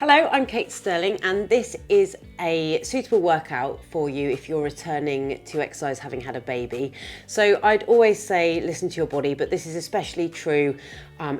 Hello, I'm Kate Sterling, and this is a suitable workout for you if you're returning to exercise having had a baby. So I'd always say listen to your body, but this is especially true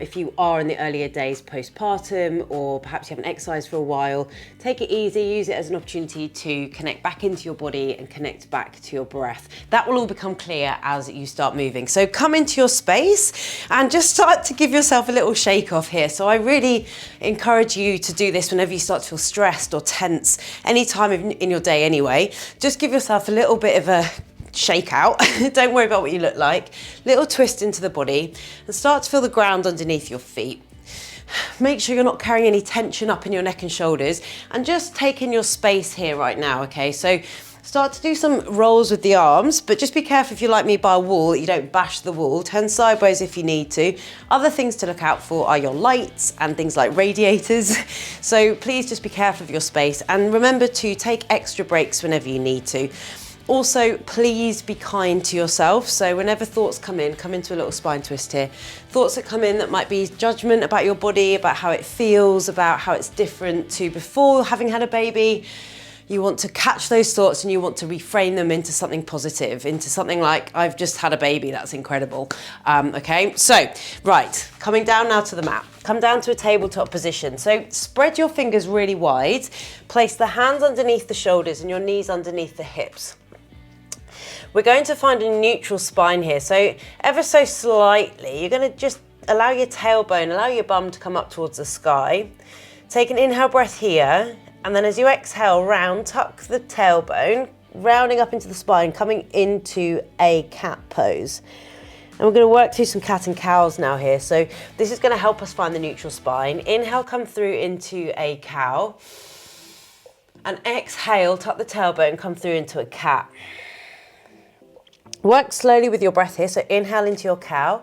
if you are in the earlier days postpartum, or perhaps you haven't exercised for a while. Take it easy, use it as an opportunity to connect back into your body and connect back to your breath. That will all become clear as you start moving. So come into your space and just start to give yourself a little shake off here. So I really encourage you to do this whenever you start to feel stressed or tense, any time in your day anyway. Just give yourself a little bit of a shake out. Don't worry about what you look like. Little twist into the body and start to feel the ground underneath your feet. Make sure you're not carrying any tension up in your neck and shoulders, and just take in your space here right now, okay? So start to do some rolls with the arms, but just be careful if you're like me by a wall that you don't bash the wall. Turn sideways if you need to. Other things to look out for are your lights and things like radiators. So please just be careful of your space, and remember to take extra breaks whenever you need to. Also, please be kind to yourself. So whenever thoughts come into a little spine twist here. Thoughts that come in that might be judgment about your body, about how it feels, about how it's different to before having had a baby. You want to catch those thoughts and you want to reframe them into something positive, into something like, I've just had a baby, that's incredible. Okay, so, right, coming down now to the mat. Come down to a tabletop position. So spread your fingers really wide. Place the hands underneath the shoulders and your knees underneath the hips. We're going to find a neutral spine here. So ever so slightly, you're going to just allow your tailbone, allow your bum to come up towards the sky. Take an inhale breath here. And then as you exhale, round, tuck the tailbone, rounding up into the spine, coming into a cat pose. And we're going to work through some cat and cows now here. So this is going to help us find the neutral spine. Inhale, come through into a cow. And exhale, tuck the tailbone, come through into a cat. Work slowly with your breath here. So inhale into your cow.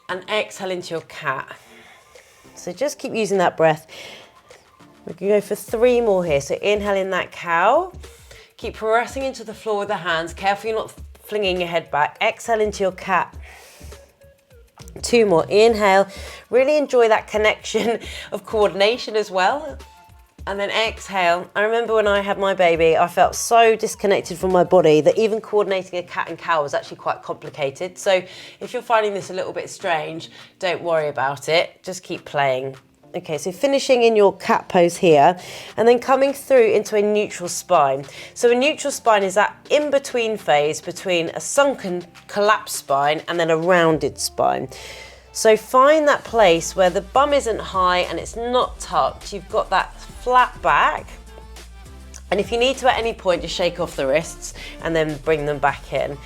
And exhale into your cat. So just keep using that breath. We can go for 3 more here. So inhale in that cow. Keep pressing into the floor with the hands. Careful you're not flinging your head back. Exhale into your cat. 2 more. Inhale. Really enjoy that connection of coordination as well. And then exhale. I remember when I had my baby, I felt so disconnected from my body that even coordinating a cat and cow was actually quite complicated. So if you're finding this a little bit strange, don't worry about it. Just keep playing. Okay, so finishing in your cat pose here, and then coming through into a neutral spine. So a neutral spine is that in-between phase between a sunken, collapsed spine and then a rounded spine. So find that place where the bum isn't high and it's not tucked. You've got that flat back. And if you need to at any point, just shake off the wrists and then bring them back in.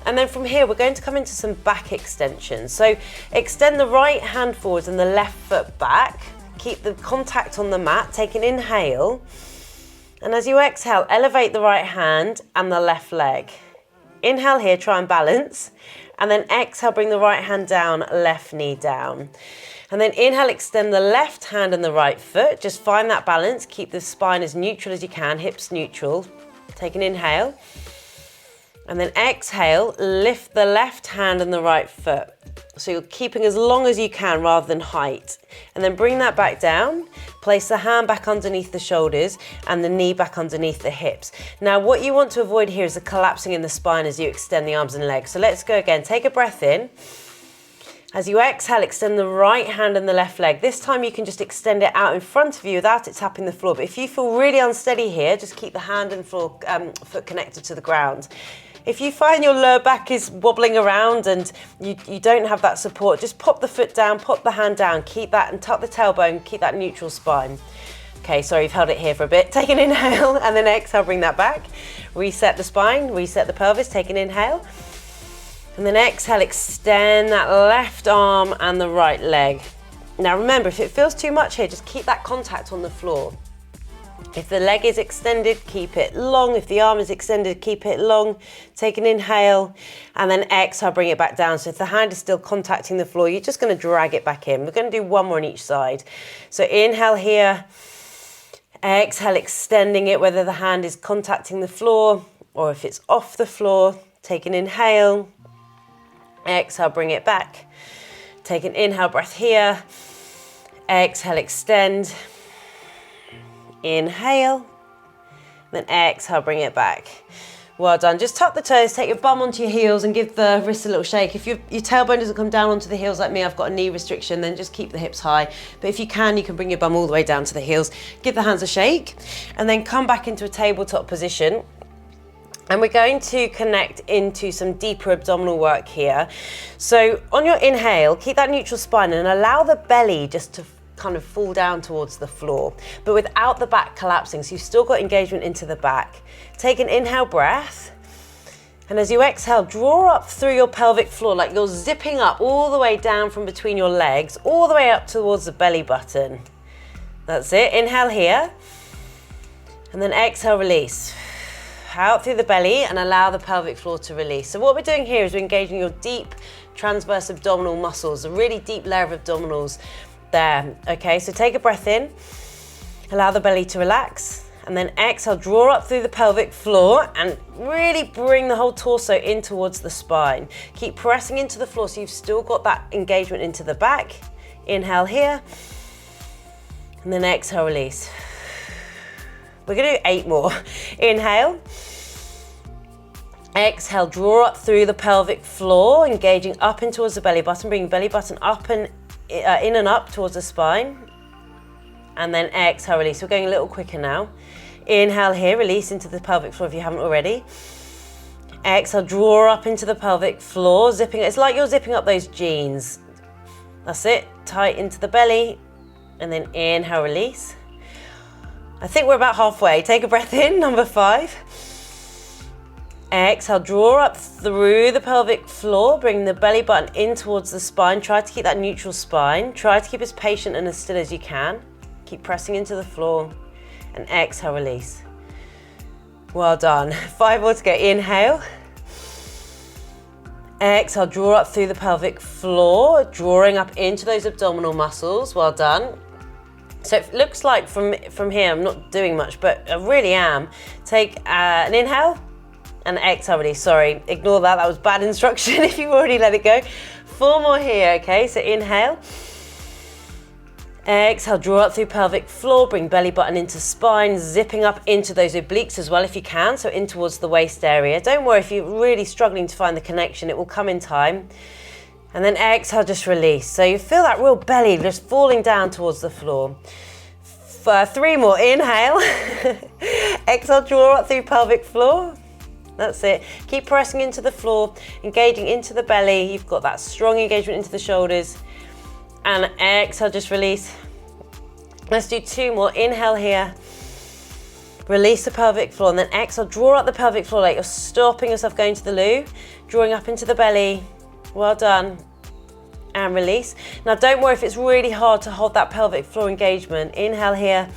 And then from here, we're going to come into some back extensions. So extend the right hand forwards and the left foot back. Keep the contact on the mat. Take an inhale. And as you exhale, elevate the right hand and the left leg. Inhale here, try and balance. And then exhale, bring the right hand down, left knee down. And then inhale, extend the left hand and the right foot. Just find that balance. Keep the spine as neutral as you can, hips neutral. Take an inhale. And then exhale, lift the left hand and the right foot. So you're keeping as long as you can rather than height. And then bring that back down. Place the hand back underneath the shoulders and the knee back underneath the hips. Now what you want to avoid here is the collapsing in the spine as you extend the arms and legs. So let's go again. Take a breath in. As you exhale, extend the right hand and the left leg. This time you can just extend it out in front of you without it tapping the floor. But if you feel really unsteady here, just keep the hand and foot connected to the ground. If you find your lower back is wobbling around and you don't have that support, just pop the foot down, pop the hand down, keep that and tuck the tailbone, keep that neutral spine. Okay, sorry, you've held it here for a bit. Take an inhale and then exhale, bring that back. Reset the spine, reset the pelvis, take an inhale. And then exhale, extend that left arm and the right leg. Now remember, if it feels too much here, just keep that contact on the floor. If the leg is extended, keep it long. If the arm is extended, keep it long. Take an inhale and then exhale, bring it back down. So if the hand is still contacting the floor, you're just going to drag it back in. We're going to do 1 more on each side. So inhale here, exhale, extending it, whether the hand is contacting the floor or if it's off the floor. Take an inhale, exhale, bring it back. Take an inhale breath here. Exhale, extend. Inhale. Then exhale, bring it back. Well done. Just tuck the toes, take your bum onto your heels and give the wrists a little shake. If your tailbone doesn't come down onto the heels like me, I've got a knee restriction, then just keep the hips high. But if you can bring your bum all the way down to the heels. Give the hands a shake and then come back into a tabletop position. And we're going to connect into some deeper abdominal work here. So on your inhale, keep that neutral spine and allow the belly just to kind of fall down towards the floor, but without the back collapsing, so you've still got engagement into the back. Take an inhale breath, and as you exhale, draw up through your pelvic floor like you're zipping up all the way down from between your legs, all the way up towards the belly button. That's it. Inhale here, and then exhale, release. Out through the belly and allow the pelvic floor to release. So what we're doing here is we're engaging your deep transverse abdominal muscles, a really deep layer of abdominals there. Okay, so take a breath in, allow the belly to relax, and then exhale, draw up through the pelvic floor and really bring the whole torso in towards the spine. Keep pressing into the floor so you've still got that engagement into the back. Inhale here, and then exhale, release. We're gonna do 8 more. Inhale. Exhale, draw up through the pelvic floor, engaging up in towards the belly button, bring belly button up and in and up towards the spine. And then exhale, release. We're going a little quicker now. Inhale here, release into the pelvic floor if you haven't already. Exhale, draw up into the pelvic floor, zipping. It's like you're zipping up those jeans. That's it, tight into the belly. And then inhale, release. I think we're about halfway. Take a breath in, number 5. Exhale, draw up through the pelvic floor, bring the belly button in towards the spine. Try to keep that neutral spine. Try to keep as patient and as still as you can. Keep pressing into the floor and exhale, release. Well done. 5 more to go. Inhale. Exhale, draw up through the pelvic floor, drawing up into those abdominal muscles. Well done. So it looks like from here, I'm not doing much, but I really am. Take an inhale. And exhale, release. Sorry, ignore that. That was bad instruction if you've already let it go. 4 more here, okay? So inhale. Exhale, draw up through pelvic floor, bring belly button into spine, zipping up into those obliques as well if you can, so in towards the waist area. Don't worry if you're really struggling to find the connection, it will come in time. And then exhale, just release. So you feel that real belly just falling down towards the floor. 3 more. Inhale. Exhale, draw up through pelvic floor. That's it. Keep pressing into the floor, engaging into the belly. You've got that strong engagement into the shoulders. And exhale, just release. Let's do 2 more. Inhale here. Release the pelvic floor. And then exhale, draw up the pelvic floor like you're stopping yourself going to the loo. Drawing up into the belly. Well done. And release. Now don't worry if it's really hard to hold that pelvic floor engagement. Inhale here.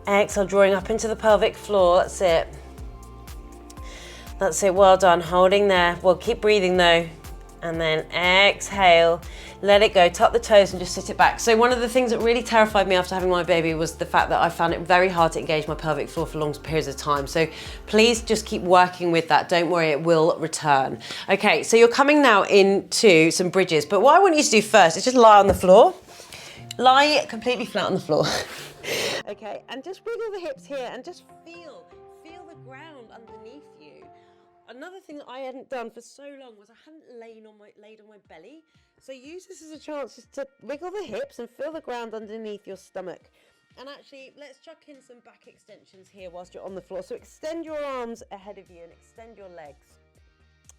Exhale, drawing up into the pelvic floor. That's it. That's it, well done, holding there. Well, keep breathing though. And then exhale, let it go, tuck the toes and just sit it back. So one of the things that really terrified me after having my baby was the fact that I found it very hard to engage my pelvic floor for long periods of time. So please just keep working with that. Don't worry, it will return. Okay, so you're coming now into some bridges, but what I want you to do first is just lie on the floor. Lie completely flat on the floor. Okay, and just wiggle the hips here and just feel the ground underneath you. Another thing that I hadn't done for so long was I hadn't laid on my belly. So use this as a chance just to wiggle the hips and feel the ground underneath your stomach. And actually, let's chuck in some back extensions here whilst you're on the floor. So extend your arms ahead of you and extend your legs.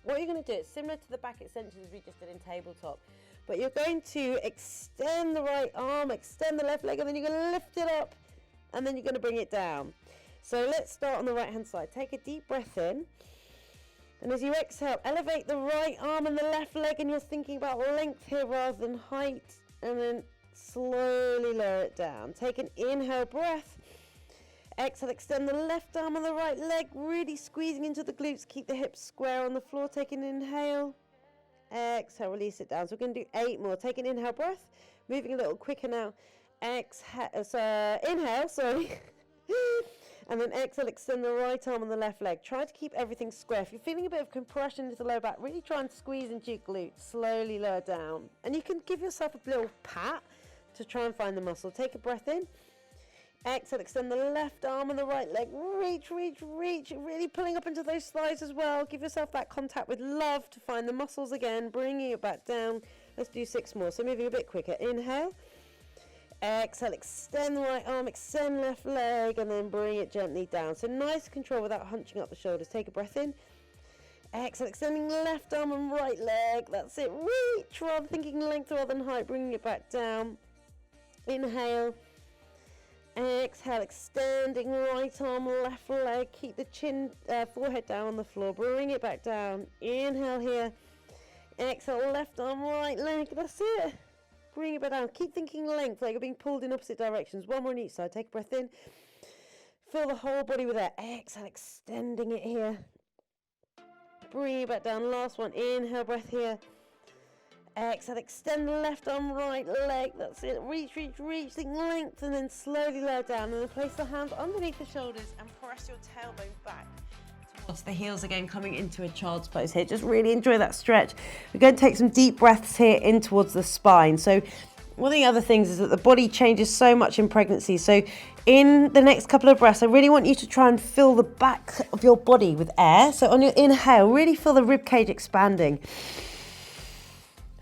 What you're going to do, it's similar to the back extensions we just did in tabletop. But you're going to extend the right arm, extend the left leg, and then you're going to lift it up. And then you're going to bring it down. So let's start on the right hand side. Take a deep breath in. And as you exhale, elevate the right arm and the left leg, and you're thinking about length here rather than height. And then slowly lower it down. Take an inhale breath. Exhale, extend the left arm and the right leg, really squeezing into the glutes. Keep the hips square on the floor. Take an inhale. Exhale, release it down. So we're going to do 8 more. Take an inhale breath. Moving a little quicker now. Inhale, sorry. And then exhale, extend the right arm and the left leg. Try to keep everything square. If you're feeling a bit of compression into the lower back, really try and squeeze into your glutes. Slowly lower down. And you can give yourself a little pat to try and find the muscle. Take a breath in. Exhale, extend the left arm and the right leg. Reach, reach, reach. Really pulling up into those thighs as well. Give yourself that contact with love to find the muscles again. Bringing it back down. Let's do 6 more. So moving a bit quicker. Inhale. Exhale, extend the right arm, extend left leg, and then bring it gently down. So nice control without hunching up the shoulders. Take a breath in. Exhale, extending left arm and right leg. That's it. Reach, rather thinking length rather than height. Bringing it back down. Inhale. Exhale, extending right arm, left leg. Keep the chin, forehead down on the floor. Bring it back down. Inhale here. Exhale, left arm, right leg. That's it. Bring it back down. Keep thinking length, like you're being pulled in opposite directions. 1 more on each side. Take a breath in. Fill the whole body with air. Exhale, extending it here. Bring it back down. Last one. Inhale, breath here. Exhale, extend the left arm, right leg. That's it. Reach, reach, reach. Think length, and then slowly lower down. And then place the hands underneath the shoulders and press your tailbone back towards the heels again, coming into a child's pose here. Just really enjoy that stretch. We're going to take some deep breaths here in towards the spine. So one of the other things is that the body changes so much in pregnancy. So in the next couple of breaths, I really want you to try and fill the back of your body with air. So on your inhale, really feel the rib cage expanding.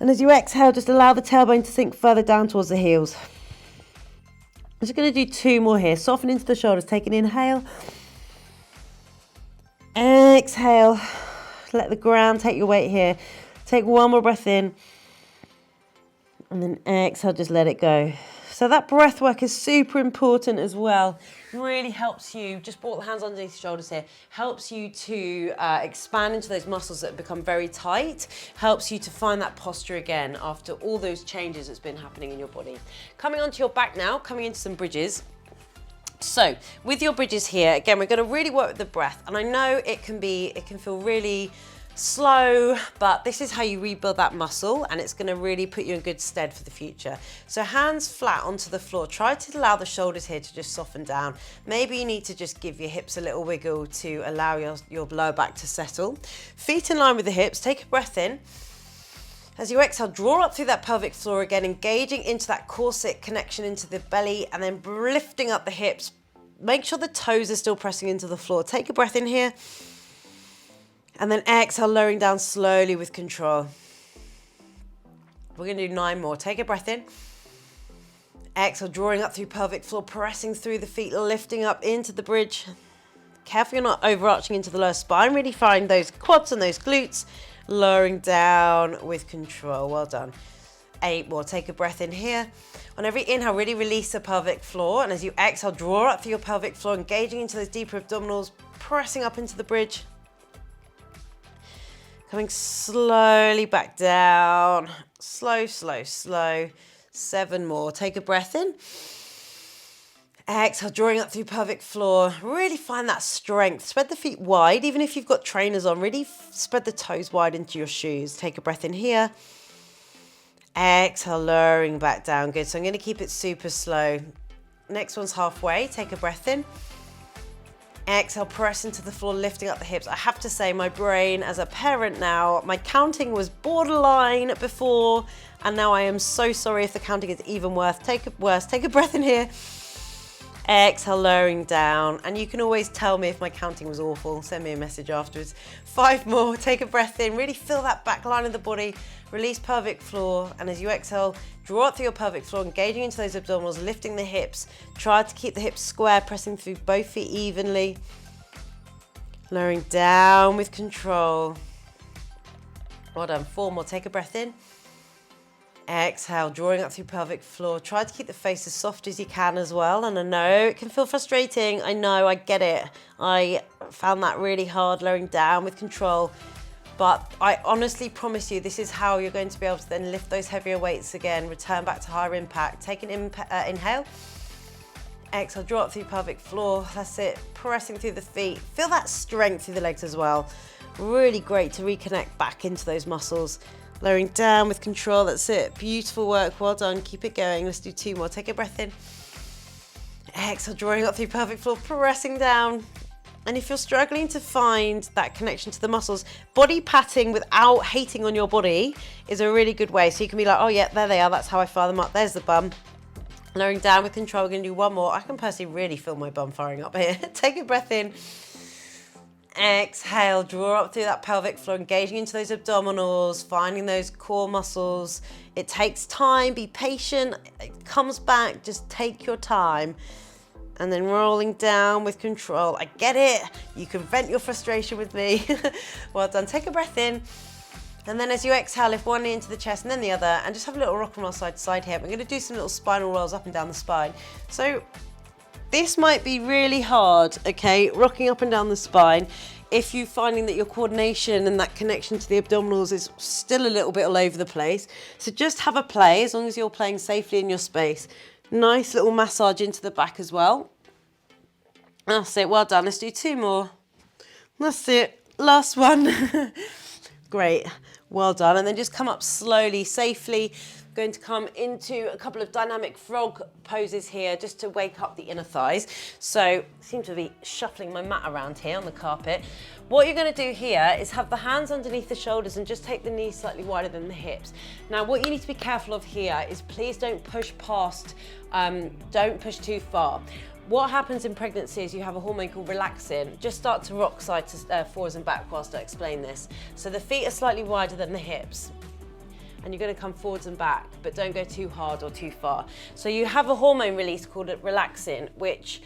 And as you exhale, just allow the tailbone to sink further down towards the heels. I'm just going to do 2 more here. Soften into the shoulders. Take an inhale. Exhale. Let the ground take your weight here. Take 1 more breath in. And then exhale, just let it go. So that breath work is super important as well. Really helps you, just brought the hands underneath the shoulders here, helps you to expand into those muscles that have become very tight, helps you to find that posture again after all those changes that's been happening in your body. Coming onto your back now, coming into some bridges. So with your bridges here, again, we're going to really work with the breath. And I know it can feel really slow, but this is how you rebuild that muscle, and it's going to really put you in good stead for the future. So hands flat onto the floor. Try to allow the shoulders here to just soften down. Maybe you need to just give your hips a little wiggle to allow your lower back to settle. Feet in line with the hips. Take a breath in. As you exhale, draw up through that pelvic floor again, engaging into that corset connection into the belly, and then lifting up the hips. Make sure the toes are still pressing into the floor. Take a breath in here. And then exhale, lowering down slowly with control. We're going to do 9 more. Take a breath in. Exhale, drawing up through pelvic floor, pressing through the feet, lifting up into the bridge. Careful you're not overarching into the lower spine. Really find those quads and those glutes. Lowering down with control. Well done. 8 more. Take a breath in here. On every inhale, really release the pelvic floor. And as you exhale, draw up through your pelvic floor, engaging into those deeper abdominals, pressing up into the bridge. Coming slowly back down. Slow, slow, slow. 7 more. Take a breath in. Exhale, drawing up through pelvic floor. Really find that strength. Spread the feet wide. Even if you've got trainers on, really spread the toes wide into your shoes. Take a breath in here. Exhale, lowering back down. Good. So I'm going to keep it super slow. Next one's halfway. Take a breath in. Exhale, press into the floor, lifting up the hips. I have to say, my brain as a parent now, my counting was borderline before, and now I am so sorry if the counting is even worse. Take a breath in here. Exhale, lowering down. And you can always tell me if my counting was awful. Send me a message afterwards. 5 more. Take a breath in. Really feel that back line of the body. Release pelvic floor. And as you exhale, draw up through your pelvic floor, engaging into those abdominals, lifting the hips. Try to keep the hips square, pressing through both feet evenly. Lowering down with control. Well done. 4 more. Take a breath in. Exhale, drawing up through pelvic floor. Try to keep the face as soft as you can as well. And I know it can feel frustrating. I know, I get it. I found that really hard, lowering down with control. But I honestly promise you, this is how you're going to be able to then lift those heavier weights again, return back to higher impact. Take an inhale. Exhale, draw up through pelvic floor. That's it. Pressing through the feet. Feel that strength through the legs as well. Really great to reconnect back into those muscles. Lowering down with control. That's it. Beautiful work. Well done. Keep it going. Let's do 2 more. Take a breath in. Exhale, drawing up through pelvic floor, pressing down. And if you're struggling to find that connection to the muscles, body patting without hating on your body is a really good way. So you can be like, oh yeah, there they are. That's how I fire them up. There's the bum. Lowering down with control, we're gonna do one more. I can personally really feel my bum firing up here. Take a breath in. Exhale, draw up through that pelvic floor, engaging into those abdominals, finding those core muscles. It takes time, be patient, it comes back, just take your time. And then rolling down with control. I get it, you can vent your frustration with me. Well done, take a breath in. And then as you exhale, lift one knee into the chest and then the other, and just have a little rock and roll side to side here. We're gonna do some little spinal rolls up and down the spine. So this might be really hard, okay, rocking up and down the spine, if you're finding that your coordination and that connection to the abdominals is still a little bit all over the place. So just have a play, as long as you're playing safely in your space. Nice little massage into the back as well. That's it, well done. Let's do two more. That's it, last one. Great, well done. And then just come up slowly, safely. Going to come into a couple of dynamic frog poses here just to wake up the inner thighs. So I seem to be shuffling my mat around here on the carpet. What you're going to do here is have the hands underneath the shoulders and just take the knees slightly wider than the hips. Now what you need to be careful of here is please don't push past, don't push too far. What happens in pregnancy is you have a hormone called relaxin. Just start to rock side to forwards and back whilst I explain this. So the feet are slightly wider than the hips. And you're going to come forwards and back, but don't go too hard or too far. So you have a hormone release called relaxin, which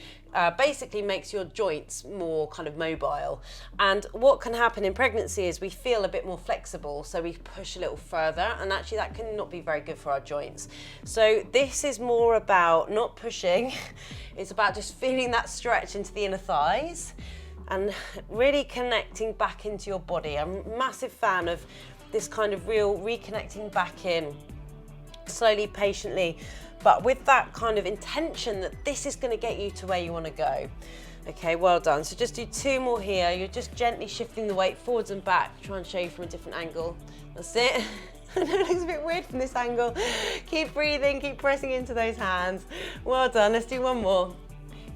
basically makes your joints more kind of mobile. And what can happen in pregnancy is we feel a bit more flexible, so we push a little further, and actually that can not be very good for our joints. So this is more about not pushing, it's about just feeling that stretch into the inner thighs and really connecting back into your body. I'm a massive fan of this kind of real reconnecting back in, slowly, patiently, but with that kind of intention that this is going to get you to where you want to go. Okay, well done. So just do two more here. You're just gently shifting the weight forwards and back. Try and show you from a different angle. That's it. I know it looks a bit weird from this angle. Keep breathing, keep pressing into those hands. Well done. Let's do one more.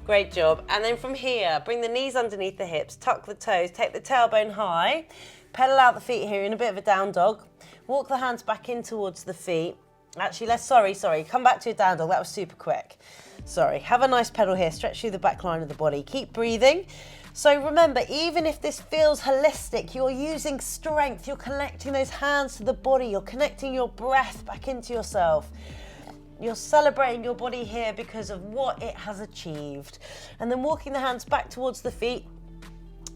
Great job. And then from here, bring the knees underneath the hips, tuck the toes, take the tailbone high. Pedal out the feet here in a bit of a down dog. Walk the hands back in towards the feet. Actually, sorry. Come back to a down dog. That was super quick. Sorry. Have a nice pedal here. Stretch through the back line of the body. Keep breathing. So remember, even if this feels holistic, you're using strength. You're connecting those hands to the body. You're connecting your breath back into yourself. You're celebrating your body here because of what it has achieved. And then walking the hands back towards the feet.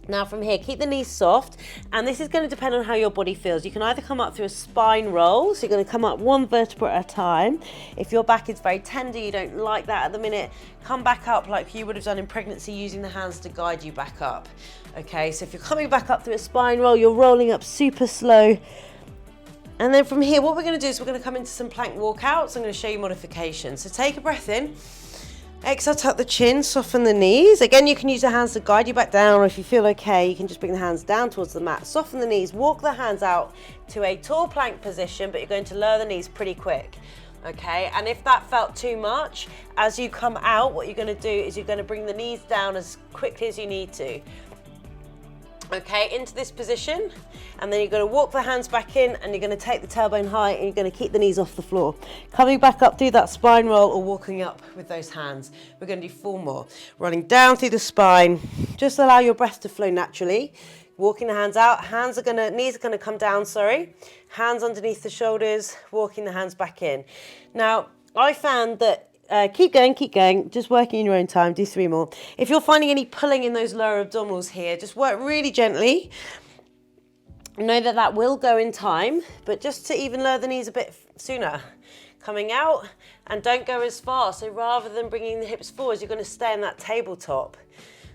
Now from here, keep the knees soft, and this is going to depend on how your body feels. You can either come up through a spine roll, so you're going to come up one vertebra at a time. If your back is very tender, you don't like that at the minute, come back up like you would have done in pregnancy, using the hands to guide you back up. Okay, so if you're coming back up through a spine roll, you're rolling up super slow. And then from here, what we're going to do is we're going to come into some plank walkouts. I'm going to show you modifications. So take a breath in. Exhale, tuck the chin, soften the knees. Again, you can use the hands to guide you back down, or if you feel okay, you can just bring the hands down towards the mat. Soften the knees, walk the hands out to a tall plank position, but you're going to lower the knees pretty quick. Okay, and if that felt too much, as you come out, what you're going to do is you're going to bring the knees down as quickly as you need to. Okay, into this position, and then you're going to walk the hands back in, and you're going to take the tailbone high, and you're going to keep the knees off the floor. Coming back up through that spine roll, or walking up with those hands. We're going to do 4 more. Rolling down through the spine. Just allow your breath to flow naturally. Walking the hands out, knees are going to come down, Hands underneath the shoulders, walking the hands back in. Now, I found that keep going, just working in your own time, do 3 more. If you're finding any pulling in those lower abdominals here, just work really gently. Know that that will go in time, but just to even lower the knees a bit sooner. Coming out, and don't go as far. So rather than bringing the hips forwards, you're going to stay in that tabletop.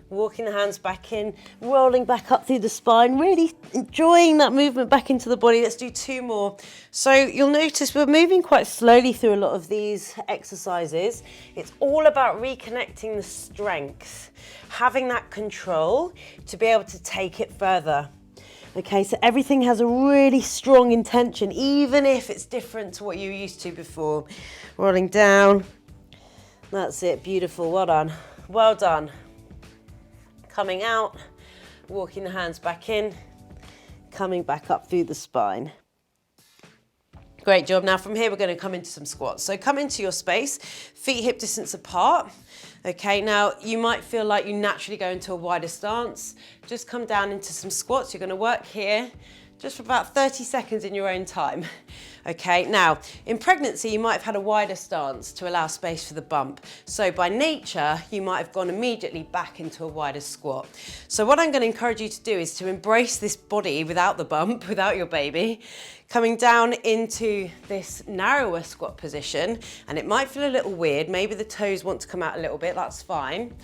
Walking the hands back in, rolling back up through the spine, really enjoying that movement back into the body. Let's do 2 more. So you'll notice we're moving quite slowly through a lot of these exercises. It's all about reconnecting the strength, having that control to be able to take it further. Okay, so everything has a really strong intention, even if it's different to what you were used to before. Rolling down. That's it, beautiful, well done. Well done. Coming out, walking the hands back in, coming back up through the spine. Great job. Now from here, we're going to come into some squats. So come into your space, feet hip distance apart. Okay, now you might feel like you naturally go into a wider stance. Just come down into some squats. You're going to work here just for about 30 seconds in your own time. Okay, now in pregnancy, you might have had a wider stance to allow space for the bump. So by nature, you might have gone immediately back into a wider squat. So what I'm going to encourage you to do is to embrace this body without the bump, without your baby, coming down into this narrower squat position. And it might feel a little weird. Maybe the toes want to come out a little bit, that's fine.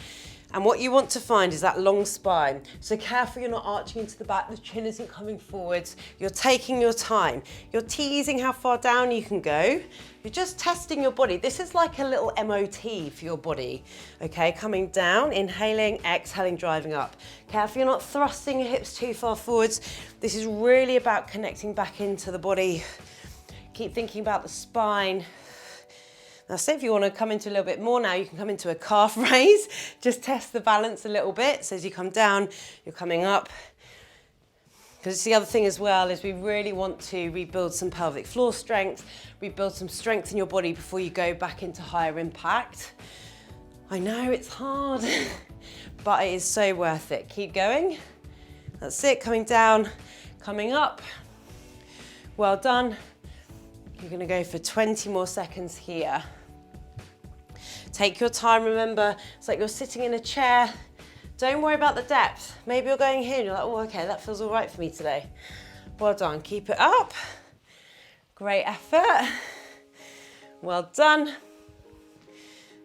And what you want to find is that long spine. So careful you're not arching into the back, the chin isn't coming forwards. You're taking your time. You're teasing how far down you can go. You're just testing your body. This is like a little MOT for your body. Okay, coming down, inhaling, exhaling, driving up. Careful you're not thrusting your hips too far forwards. This is really about connecting back into the body. Keep thinking about the spine. Now, say if you want to come into a little bit more now, you can come into a calf raise. Just test the balance a little bit. So as you come down, you're coming up. Because the other thing as well is we really want to rebuild some pelvic floor strength, rebuild some strength in your body before you go back into higher impact. I know it's hard, but it is so worth it. Keep going. That's it, coming down, coming up. Well done. You're going to go for 20 more seconds here. Take your time, remember, it's like you're sitting in a chair. Don't worry about the depth. Maybe you're going here and you're like, oh, okay, that feels all right for me today. Well done, keep it up. Great effort. Well done.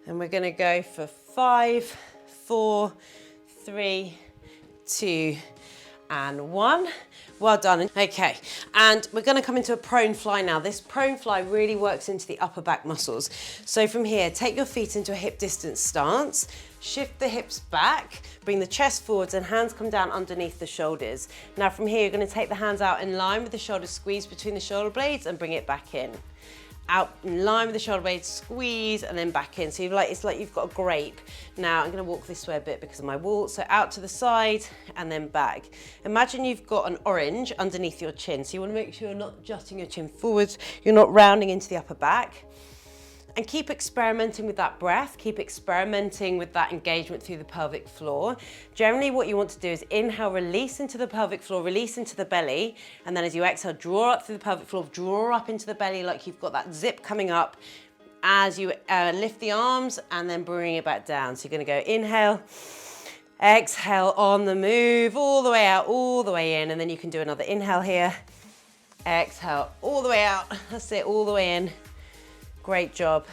And we're gonna go for 5, 4, 3, 2, and 1. Well done. Okay, and we're gonna come into a prone fly now. This prone fly really works into the upper back muscles. So from here, take your feet into a hip distance stance, shift the hips back, bring the chest forwards and hands come down underneath the shoulders. Now from here, you're gonna take the hands out in line with the shoulders, squeeze between the shoulder blades and bring it back in. Out in line with the shoulder blades, squeeze and then back in. So it's like you've got a grape. Now I'm gonna walk this way a bit because of my wall. So out to the side and then back. Imagine you've got an orange underneath your chin. So you wanna make sure you're not jutting your chin forwards, you're not rounding into the upper back. And keep experimenting with that breath, keep experimenting with that engagement through the pelvic floor. Generally what you want to do is inhale, release into the pelvic floor, release into the belly, and then as you exhale, draw up through the pelvic floor, draw up into the belly like you've got that zip coming up as you lift the arms and then bring it back down. So you're gonna go inhale, exhale on the move, all the way out, all the way in, and then you can do another inhale here, exhale, all the way out, that's it, all the way in. Great job.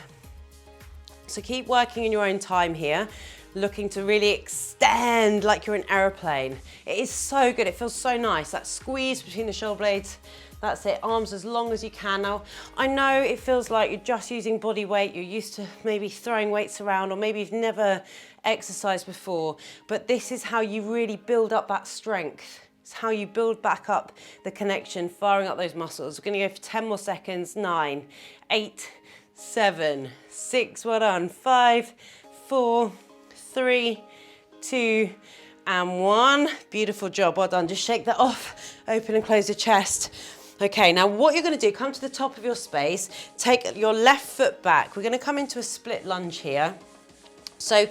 So keep working in your own time here, looking to really extend like you're an aeroplane. It is so good, it feels so nice. That squeeze between the shoulder blades, that's it, arms as long as you can. Now, I know it feels like you're just using body weight, you're used to maybe throwing weights around, or maybe you've never exercised before, but this is how you really build up that strength. It's how you build back up the connection, firing up those muscles. We're gonna go for 10 more seconds, 9, 8, 7, 6, well done, 5, 4, 3, 2, and 1. Beautiful job, well done. Just shake that off, open and close your chest. Okay, now what you're gonna do, come to the top of your space, take your left foot back. We're gonna come into a split lunge here. So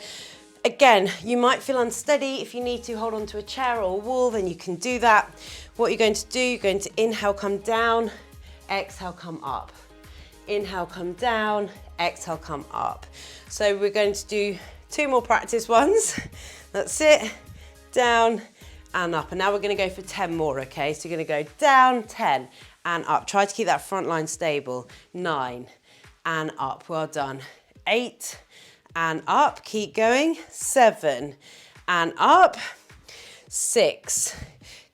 again, you might feel unsteady. If you need to hold on to a chair or a wall, then you can do that. What you're going to do, you're going to inhale, come down, exhale, come up. Inhale, come down, exhale, come up. So we're going to do 2 more practice ones. That's it, down and up. And now we're gonna go for 10 more, okay? So you're gonna go down, 10 and up. Try to keep that front line stable. 9 and up, well done. 8 and up, keep going. 7 and up. 6.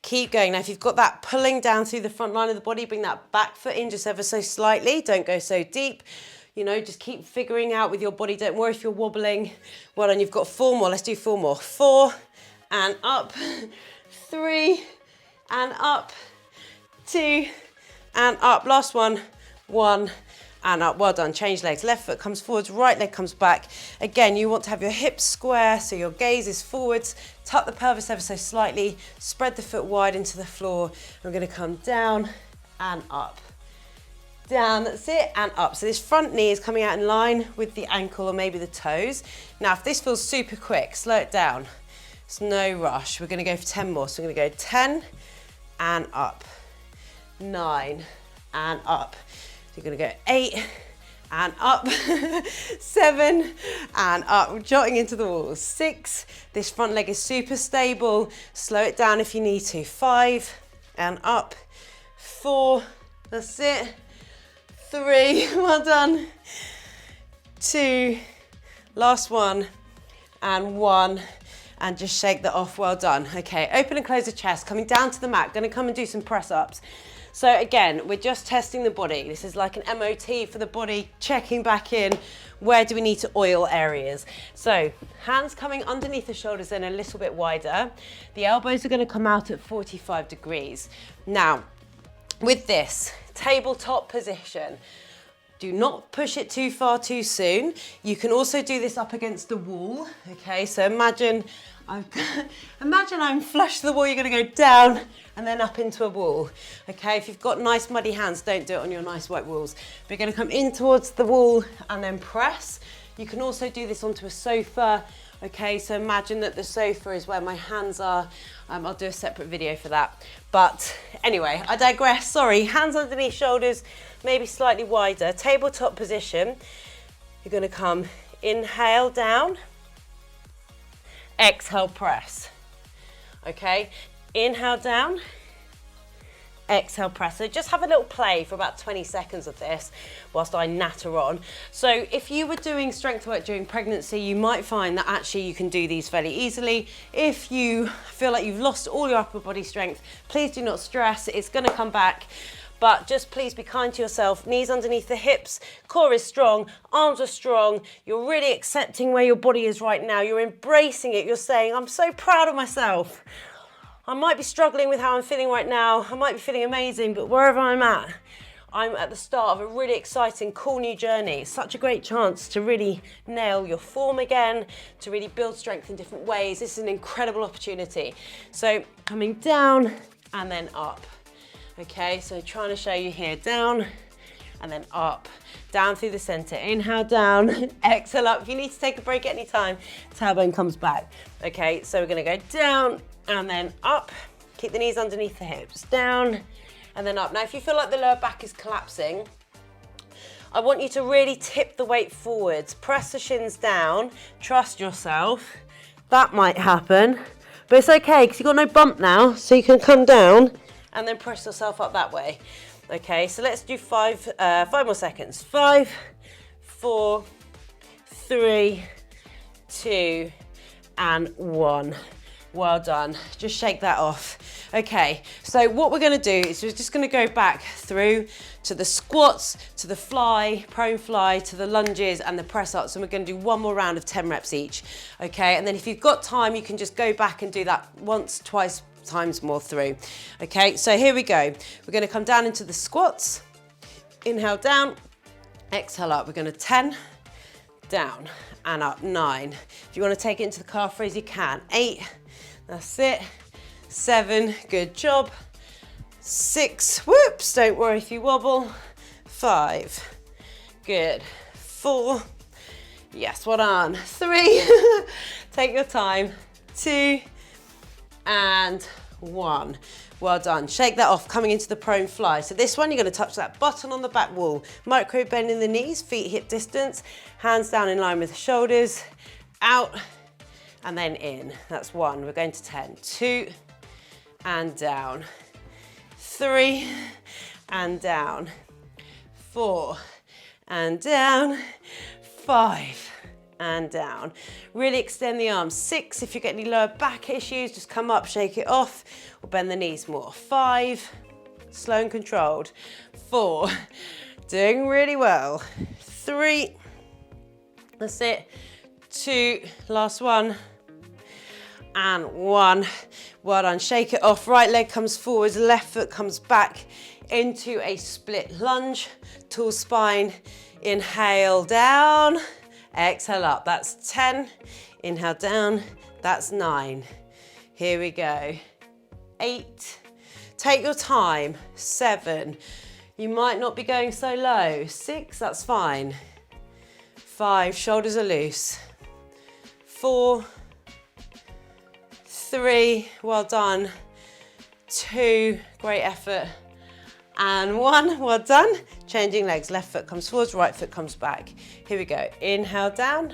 Keep going. Now, if you've got that pulling down through the front line of the body, bring that back foot in just ever so slightly. Don't go so deep. You know, just keep figuring out with your body. Don't worry if you're wobbling. Well done, you've got 4 more. Let's do 4 more. 4 and up. 3 and up. 2 and up. Last one. 1 and up. Well done. Change legs. Left foot comes forwards, right leg comes back. Again, you want to have your hips square, so your gaze is forwards. Tuck the pelvis ever so slightly. Spread the foot wide into the floor. We're going to come down and up. down, that's it, and up. So this front knee is coming out in line with the ankle or maybe the toes. Now, if this feels super quick, slow it down. It's no rush. We're gonna go for 10 more. So we're gonna go 10 and up, 9 and up. So you're gonna go 8 and up, 7 and up. We're jotting into the walls. 6, this front leg is super stable. Slow it down if you need to. 5 and up, 4, that's it. 3, well done. 2, last one, and 1, and just shake that off, well done. Okay, open and close the chest, coming down to the mat, gonna come and do some press ups. So again, we're just testing the body. This is like an MOT for the body, checking back in, where do we need to oil areas. So hands coming underneath the shoulders then a little bit wider. The elbows are gonna come out at 45 degrees. Now, with this, tabletop position. Do not push it too far too soon. You can also do this up against the wall, okay? So imagine I'm flush to the wall, you're gonna go down and then up into a wall, okay? If you've got nice muddy hands, don't do it on your nice white walls. We're gonna come in towards the wall and then press. You can also do this onto a sofa, okay? So imagine that the sofa is where my hands are. I'll do a separate video for that. But anyway, I digress, sorry. Hands underneath shoulders, maybe slightly wider. Tabletop position. You're gonna come, inhale down, exhale press, okay? Inhale down, exhale press. So just have a little play for about 20 seconds of this whilst I natter on. So if you were doing strength work during pregnancy, you might find that actually you can do these fairly easily. If you feel like you've lost all your upper body strength, please do not stress, it's gonna come back. But just please be kind to yourself. Knees underneath the hips, core is strong, arms are strong. You're really accepting where your body is right now. You're embracing it. You're saying, I'm so proud of myself. I might be struggling with how I'm feeling right now. I might be feeling amazing, but wherever I'm at the start of a really exciting, cool new journey. It's such a great chance to really nail your form again, to really build strength in different ways. This is an incredible opportunity. So coming down and then up. Okay, so trying to show you here, down and then up, down through the center. Inhale down, exhale up. If you need to take a break at any time, tailbone comes back. Okay, so we're gonna go down and then up. Keep the knees underneath the hips, down and then up. Now, if you feel like the lower back is collapsing, I want you to really tip the weight forwards. Press the shins down, trust yourself. That might happen, but it's okay because you've got no bump now, so you can come down and then press yourself up that way. Okay, so let's do 5 more seconds. 5, 4, 3, 2, and 1. Well done, just shake that off. Okay, so what we're gonna do is we're just gonna go back through to the squats, to the fly, prone fly, to the lunges and the press ups, and we're gonna do one more round of 10 reps each. Okay, and then if you've got time, you can just go back and do that once, twice, times more through. Okay, so here we go. We're gonna come down into the squats. Inhale down, exhale up. We're gonna 10, down and up, 9. If you wanna take it into the calf raise, you can. 8, that's it. 7, good job. 6, whoops, don't worry if you wobble. 5, good. 4, yes, well done. 3, take your time. 2, and 1. Well done. Shake that off, coming into the prone fly. So this one, you're gonna touch that button on the back wall. Micro bend in the knees, feet hip distance, hands down in line with the shoulders, out, and then in. That's 1. We're going to 10. 2, and down. 3, and down. 4, and down. 5, and down. Really extend the arms. 6, if you get any lower back issues, just come up, shake it off, or bend the knees more. 5, slow and controlled. 4, doing really well. 3, that's it. 2, last one, and 1. Well done, shake it off. Right leg comes forwards, left foot comes back into a split lunge, tall spine. Inhale down, exhale up. That's 10. Inhale down, that's 9. Here we go. 8. Take your time. 7. You might not be going so low. 6, that's fine. 5, shoulders are loose. 4, 3, well done. 2, great effort. And 1, well done. Changing legs, left foot comes forwards, right foot comes back. Here we go, inhale down,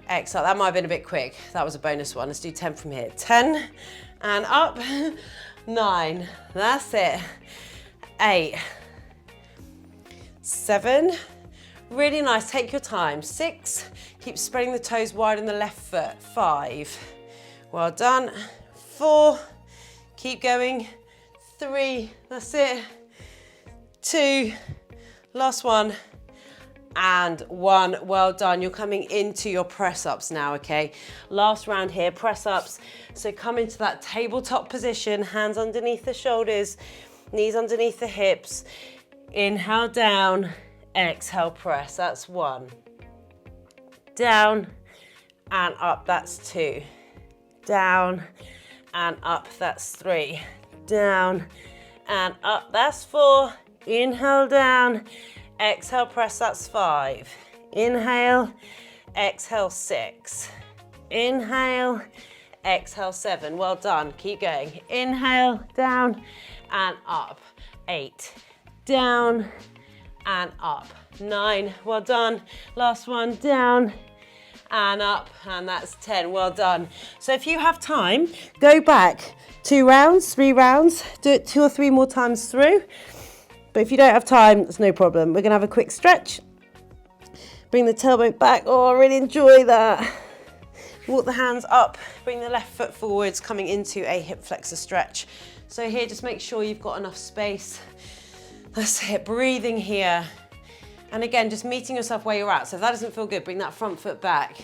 exhale. That might have been a bit quick. That was a bonus one. Let's do 10 from here. 10, and up. 9, that's it. 8, 7, really nice, take your time. 6, keep spreading the toes wide on the left foot. 5, well done. 4, keep going. 3, that's it. 2, last one, and 1, well done. You're coming into your press ups now, okay? Last round here, press ups. So come into that tabletop position, hands underneath the shoulders, knees underneath the hips. Inhale down, exhale press, that's 1. Down and up, that's 2. Down and up, that's 3. Down and up, that's 4. Inhale down, exhale press, that's 5. Inhale, exhale 6. Inhale, exhale 7. Well done, keep going. Inhale, down and up. 8, down and up. 9, well done. Last one, down and up, and that's 10, well done. So if you have time, go back 2 rounds, 3 rounds, do it 2 or 3 more times through. But if you don't have time, it's no problem. We're gonna have a quick stretch. Bring the tailbone back. Oh, I really enjoy that. Walk the hands up, bring the left foot forwards, coming into a hip flexor stretch. So here, just make sure you've got enough space. That's it, breathing here. And again, just meeting yourself where you're at. So if that doesn't feel good, bring that front foot back.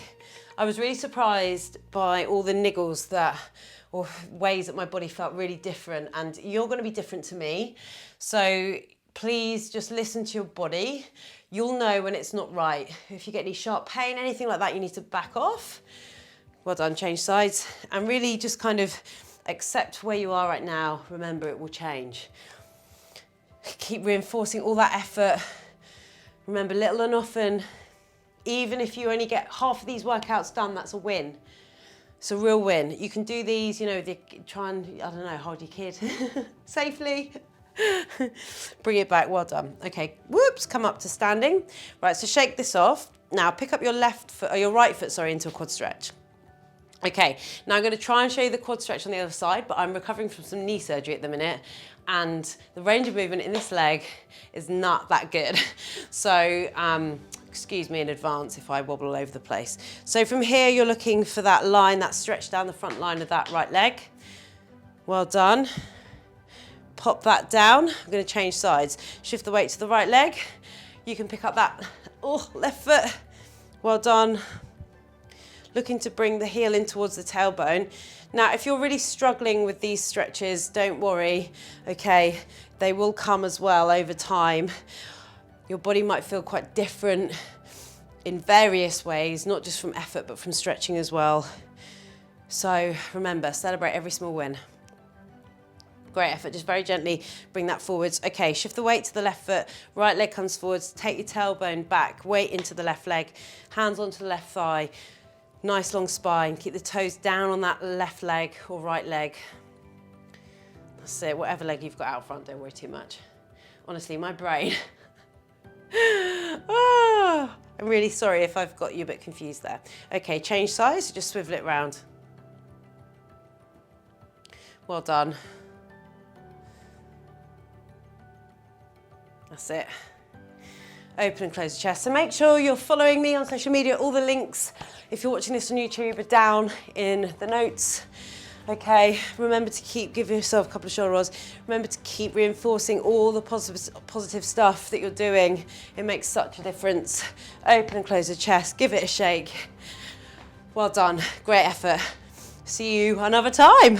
I was really surprised by all the niggles or ways that my body felt really different, and you're gonna be different to me. So please just listen to your body. You'll know when it's not right. If you get any sharp pain, anything like that, you need to back off. Well done, change sides. And really just kind of accept where you are right now. Remember, it will change. Keep reinforcing all that effort. Remember, little and often, even if you only get half of these workouts done, that's a win. It's a real win. You can do these, you know, try and, I don't know, hold your kid safely. Bring it back, well done. Okay, whoops, come up to standing. Right, so shake this off. Now pick up your left foot, or your right foot, sorry, into a quad stretch. Okay, now I'm gonna try and show you the quad stretch on the other side, but I'm recovering from some knee surgery at the minute, and the range of movement in this leg is not that good. So, excuse me in advance if I wobble all over the place. So from here, you're looking for that line, that stretch down the front line of that right leg. Well done. Pop that down. I'm gonna change sides. Shift the weight to the right leg. You can pick up that left foot. Well done. Looking to bring the heel in towards the tailbone. Now, if you're really struggling with these stretches, don't worry, okay? They will come as well over time. Your body might feel quite different in various ways, not just from effort, but from stretching as well. So remember, celebrate every small win. Great effort, just very gently bring that forwards. Okay, shift the weight to the left foot, right leg comes forwards, take your tailbone back, weight into the left leg, hands onto the left thigh. Nice long spine, keep the toes down on that left leg or right leg. That's it, whatever leg you've got out front, don't worry too much. Honestly, my brain. I'm really sorry if I've got you a bit confused there. Okay, change size, so just swivel it round. Well done. That's it. Open and close the chest. So make sure you're following me on social media. All the links, if you're watching this on YouTube, are down in the notes. Okay, remember to give yourself a couple of shoulder rolls. Remember to keep reinforcing all the positive stuff that you're doing. It makes such a difference. Open and close the chest. Give it a shake. Well done. Great effort. See you another time.